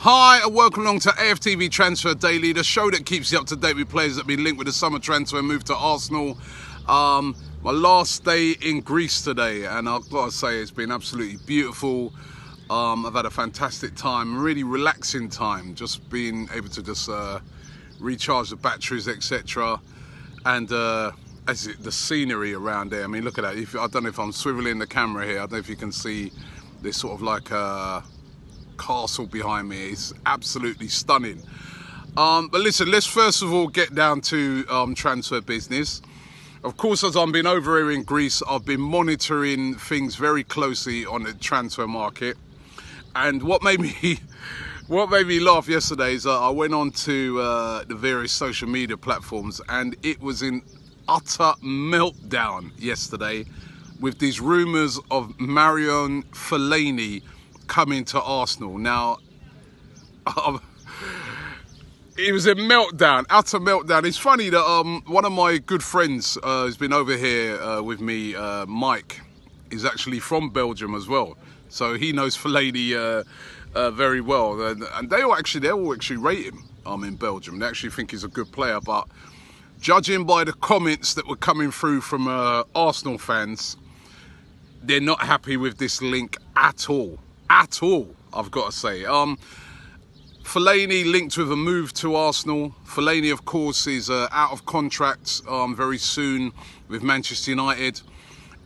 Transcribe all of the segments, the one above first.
Hi and welcome along to AFTV Transfer Daily, the show that keeps you up to date with players that have been linked with the summer transfer and moved to Arsenal. My last day in Greece today, and I've got to say it's been absolutely beautiful. I've had a fantastic time, really relaxing time, just being able to just recharge the batteries, etc. And the scenery around there, I mean, look at that. I don't know if I'm swiveling the camera here, I don't know if you can see this sort of like castle behind me. It's absolutely stunning. But listen, let's first of all get down to transfer business. Of course, as I've been over here in Greece, I've been monitoring things very closely on the transfer market. And what made me laugh yesterday is I went on to the various social media platforms, and it was in utter meltdown yesterday with these rumours of Fellaini coming to Arsenal. Now, it was a meltdown, utter meltdown. It's funny that one of my good friends who's been over here with me, Mike, is actually from Belgium as well. So he knows Fellaini very well, and they all actually rate him in Belgium. They actually think he's a good player, but judging by the comments that were coming through from Arsenal fans, they're not happy with this link at all. At all, I've got to say. Fellaini linked with a move to Arsenal. Fellaini, of course, is out of contract very soon with Manchester United.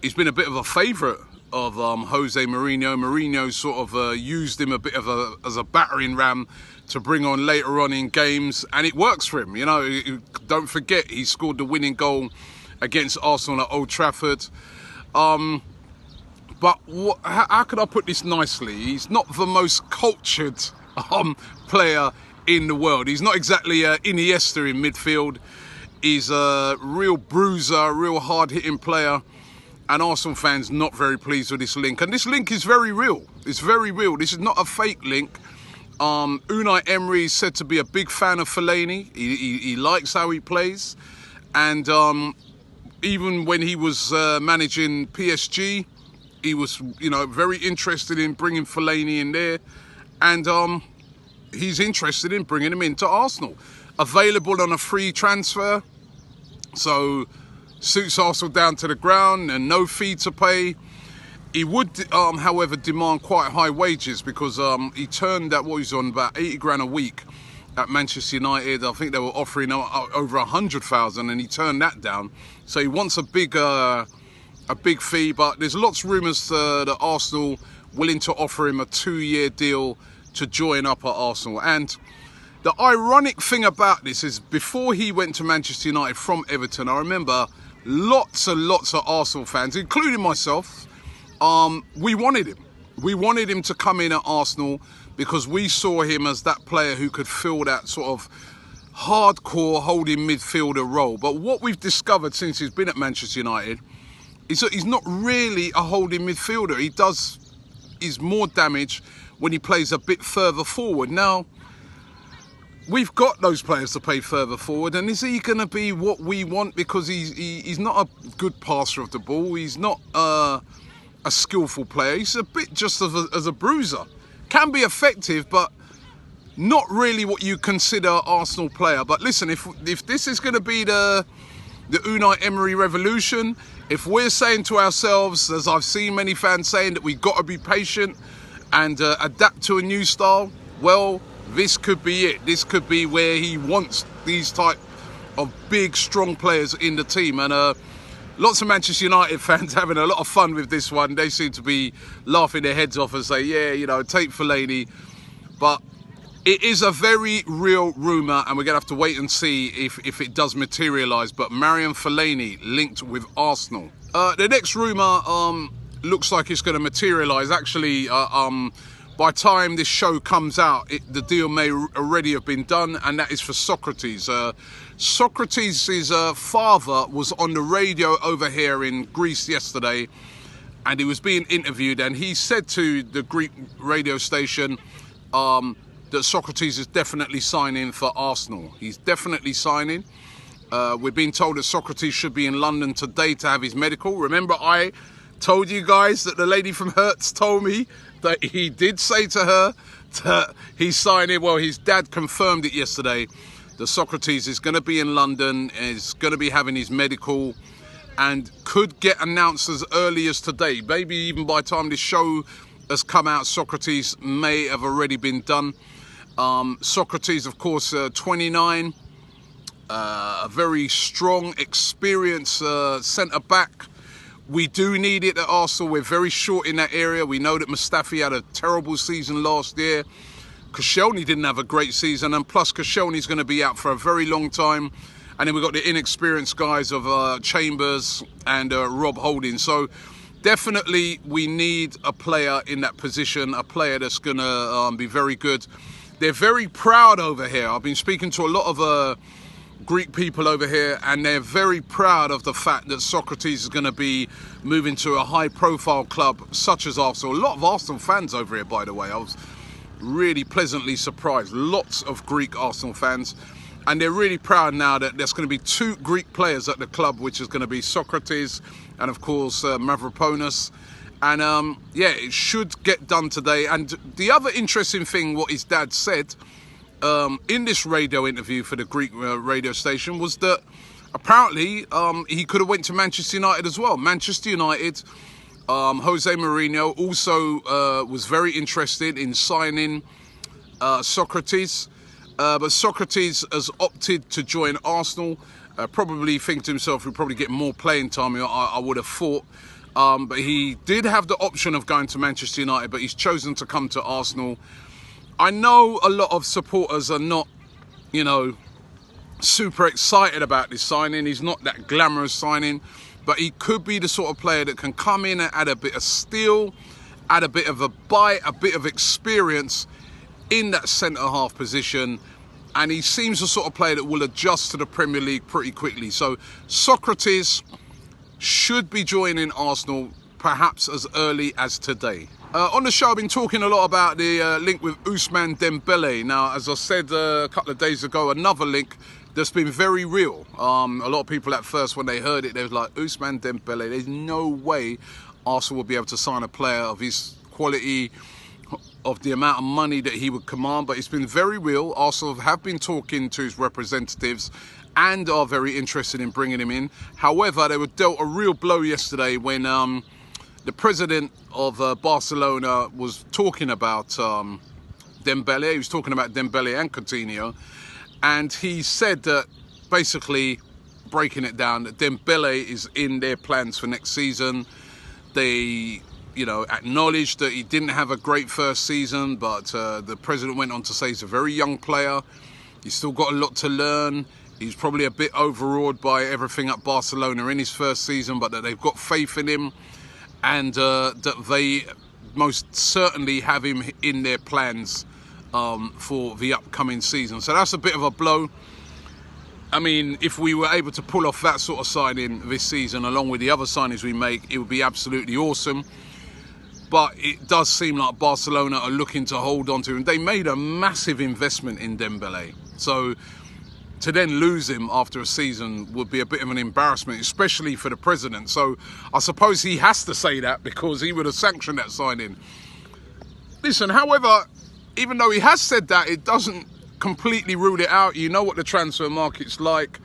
He's been a bit of a favourite of Jose Mourinho. Mourinho sort of used him a bit of as a battering ram to bring on later on in games, and it works for him. You know, don't forget he scored the winning goal against Arsenal at Old Trafford. But how could I put this nicely? He's not the most cultured player in the world. He's not exactly Iniesta in midfield. He's a real bruiser, a real hard-hitting player. And Arsenal fans not very pleased with this link. And this link is very real. It's very real. This is not a fake link. Unai Emery is said to be a big fan of Fellaini. He likes how he plays. And even when he was managing PSG, he was, very interested in bringing Fellaini in there, and he's interested in bringing him into Arsenal. Available on a free transfer, so suits Arsenal down to the ground and no fee to pay. He would, however, demand quite high wages because he turned that what he's on about 80 grand a week at Manchester United. I think they were offering over 100,000, and he turned that down. So he wants a big fee, but there's lots of rumours that Arsenal willing to offer him a 2-year deal to join up at Arsenal. And the ironic thing about this is before he went to Manchester United from Everton, I remember lots and lots of Arsenal fans, including myself, we wanted him. We wanted him to come in at Arsenal because we saw him as that player who could fill that sort of hardcore holding midfielder role. But what we've discovered since he's been at Manchester United, he's not really a holding midfielder. He's more damage when he plays a bit further forward. Now, we've got those players to play further forward, and is he going to be what we want? Because he's not a good passer of the ball. He's not a skillful player. He's a bit just as a bruiser. Can be effective, but not really what you consider Arsenal player. But listen, if this is going to be the Unai Emery revolution, if we're saying to ourselves, as I've seen many fans saying, that we've got to be patient and adapt to a new style, well, this could be it. This could be where he wants these type of big, strong players in the team. And lots of Manchester United fans having a lot of fun with this one. They seem to be laughing their heads off and say, yeah, take Fellaini. But it is a very real rumour, and we're going to have to wait and see if it does materialise. But Fellaini linked with Arsenal. The next rumour looks like it's going to materialise. Actually, by the time this show comes out, the deal may already have been done, and that is for Socrates. Socrates' father was on the radio over here in Greece yesterday, and he was being interviewed, and he said to the Greek radio station that Socrates is definitely signing for Arsenal. He's definitely signing. We're being told that Socrates should be in London today to have his medical. Remember, I Told you guys that the lady from Hertz told me that he did say to her that he's signing. Well, his dad confirmed it yesterday. The Socrates is going to be in London, is going to be having his medical, and could get announced as early as today. Maybe even by the time this show has come out, Socrates may have already been done. Socrates, of course, 29, a very strong, experienced centre-back. We do need it at Arsenal. We're very short in that area. We know that Mustafi had a terrible season last year. Koscielny didn't have a great season, and plus Koscielny's going to be out for a very long time. And then we've got the inexperienced guys of Chambers and Rob Holding. So definitely we need a player in that position, a player that's going to be very good. They're very proud over here. I've been speaking to a lot of Greek people over here, and they're very proud of the fact that Socrates is going to be moving to a high-profile club such as Arsenal. A lot of Arsenal fans over here, by the way. I was really pleasantly surprised. Lots of Greek Arsenal fans, and they're really proud now that there's going to be 2 Greek players at the club, which is going to be Socrates and, of course, Mavropanos. And yeah, it should get done today. And the other interesting thing, what his dad said in this radio interview for the Greek radio station, was that apparently he could have went to Manchester United as well. Manchester United, Jose Mourinho also was very interested in signing Socrates, but Socrates has opted to join Arsenal. Probably thinking to himself, he'll probably get more playing time, I would have thought. But he did have the option of going to Manchester United, but he's chosen to come to Arsenal. I know a lot of supporters are not, you know, super excited about this signing. He's not that glamorous signing, but he could be the sort of player that can come in and add a bit of steel, add a bit of a bite, a bit of experience in that centre-half position. And he seems the sort of player that will adjust to the Premier League pretty quickly. So Socrates should be joining Arsenal perhaps as early as today. On the show, I've been talking a lot about the link with Ousmane Dembele. Now, as I said a couple of days ago, another link that's been very real. A lot of people at first, when they heard it, they was like, Ousmane Dembele, there's no way Arsenal will be able to sign a player of his quality, of the amount of money that he would command. But it's been very real. Arsenal have been talking to his representatives and are very interested in bringing him in. However, they were dealt a real blow yesterday when the president of Barcelona was talking about Dembele. He was talking about Dembele and Coutinho, and he said that, basically breaking it down, that Dembele is in their plans for next season. They, you know, acknowledged that he didn't have a great first season, but the president went on to say he's a very young player. He's still got a lot to learn. He's probably a bit overawed by everything at Barcelona in his first season, but that they've got faith in him, and that they most certainly have him in their plans for the upcoming season. So that's a bit of a blow. I mean, if we were able to pull off that sort of signing this season, along with the other signings we make, it would be absolutely awesome. But it does seem like Barcelona are looking to hold on to him. They made a massive investment in Dembele. So to then lose him after a season would be a bit of an embarrassment, especially for the president. So I suppose he has to say that, because he would have sanctioned that signing. Listen, however, even though he has said that, it doesn't completely rule it out. You know what the transfer market's like.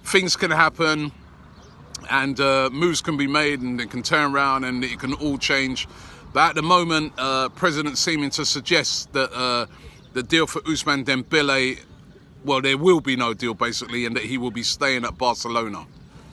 Things can happen, and moves can be made, and it can turn around, and it can all change. But at the moment, President seeming to suggest that the deal for Ousmane Dembele, well, there will be no deal, basically, and that he will be staying at Barcelona.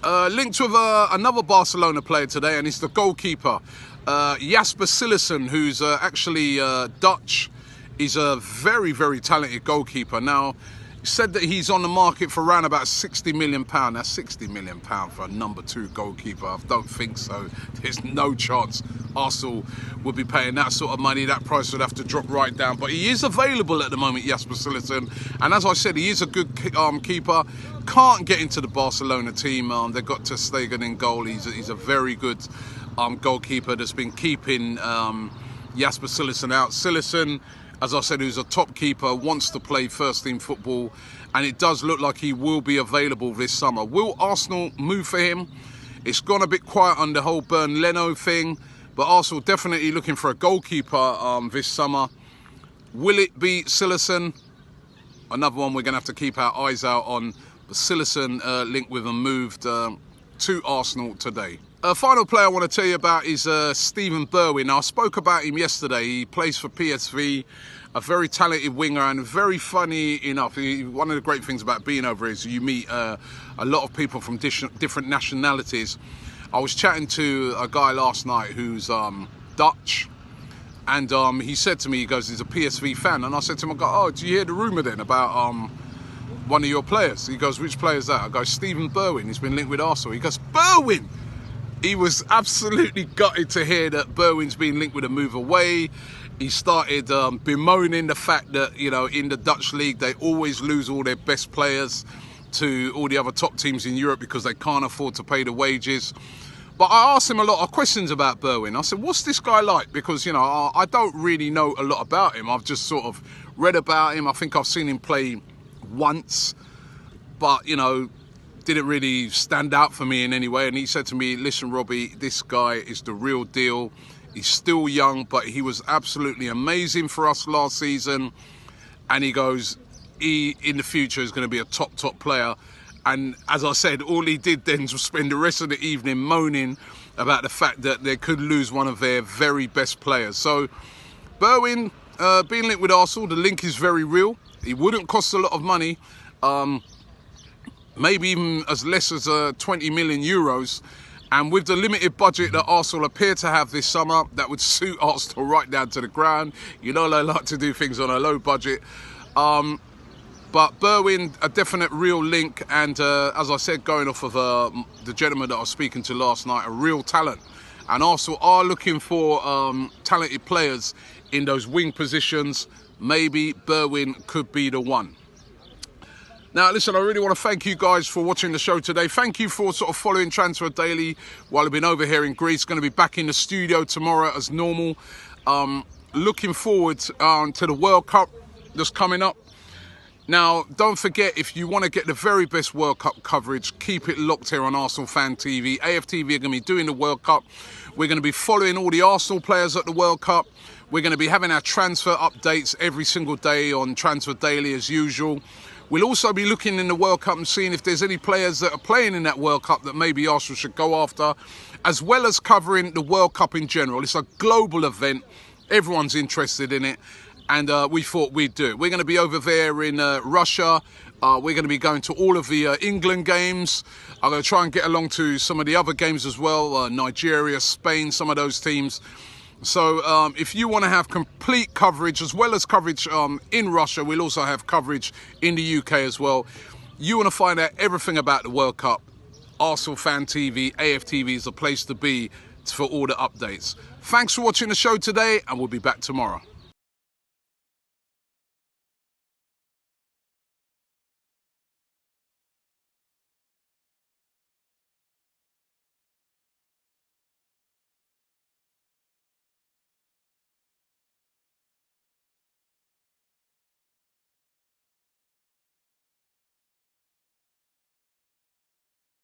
Linked with another Barcelona player today, and it's the goalkeeper, Jasper Cillessen, who's actually Dutch. He's a very, very talented goalkeeper. Now, he said that he's on the market for around about £60 million. That's £60 million for a number 2 goalkeeper. I don't think so. There's no chance Arsenal would be paying that sort of money. That price would have to drop right down. But he is available at the moment, Jasper Cillessen. And as I said, he is a good keeper. Can't get into the Barcelona team. They've got Ter Stegen in goal. He's a very good goalkeeper that's been keeping Jasper Cillessen out. Cillessen, as I said, who's a top keeper, wants to play first team football, and it does look like he will be available this summer. Will Arsenal move for him? It's gone a bit quiet on the whole Leno thing, but Arsenal definitely looking for a goalkeeper this summer. Will it be Cillessen? Another one we're going to have to keep our eyes out on. The Cillessen linked with a move to Arsenal today. A final player I want to tell you about is Stephen Berwin. Now, I spoke about him yesterday. He plays for PSV, a very talented winger and very funny enough. One of the great things about being over is you meet a lot of people from different nationalities. I was chatting to a guy last night who's Dutch, and he said to me, he goes, he's a PSV fan. And I said to him, I go, oh, do you hear the rumour then about one of your players? He goes, which player is that? I go, Stephen Berwin. He's been linked with Arsenal. He goes, Berwin! He was absolutely gutted to hear that Berwin's been linked with a move away. He started bemoaning the fact that, you know, in the Dutch league, they always lose all their best players to all the other top teams in Europe because they can't afford to pay the wages. But I asked him a lot of questions about Berwin. I said, what's this guy like? Because, you know, I don't really know a lot about him. I've just sort of read about him. I think I've seen him play once, but, you know, didn't really stand out for me in any way. And he said to me, listen, Robbie, this guy is the real deal. He's still young, but he was absolutely amazing for us last season. And he goes, he in the future is going to be a top player. And as I said, all he did then was spend the rest of the evening moaning about the fact that they could lose one of their very best players. So Berwin being linked with Arsenal, the link is very real. It wouldn't cost a lot of money. Maybe even as less as 20 million euros. And with the limited budget that Arsenal appear to have this summer, that would suit Arsenal right down to the ground. You know they like to do things on a low budget. But Berwin, a definite real link. And as I said, going off of the gentleman that I was speaking to last night, a real talent. And Arsenal are looking for talented players in those wing positions. Maybe Berwin could be the one. Now, listen, I really want to thank you guys for watching the show today. Thank you for sort of following Transfer Daily while I've been over here in Greece. Going to be back in the studio tomorrow as normal. Looking forward to the World Cup that's coming up. Now, don't forget, if you want to get the very best World Cup coverage, keep it locked here on ArsenalFanTV. AFTV are going to be doing the World Cup. We're going to be following all the Arsenal players at the World Cup. We're going to be having our transfer updates every single day on Transfer Daily as usual. We'll also be looking in the World Cup and seeing if there's any players that are playing in that World Cup that maybe Arsenal should go after, as well as covering the World Cup in general. It's a global event. Everyone's interested in it, and we thought we'd do it. We're going to be over there in Russia. We're going to be going to all of the England games. I'm going to try and get along to some of the other games as well, Nigeria, Spain, some of those teams. So if you want to have complete coverage, as well as coverage in Russia, we'll also have coverage in the UK as well. You want to find out everything about the World Cup, ArsenalFanTV, AFTV is the place to be for all the updates. Thanks for watching the show today, and we'll be back tomorrow.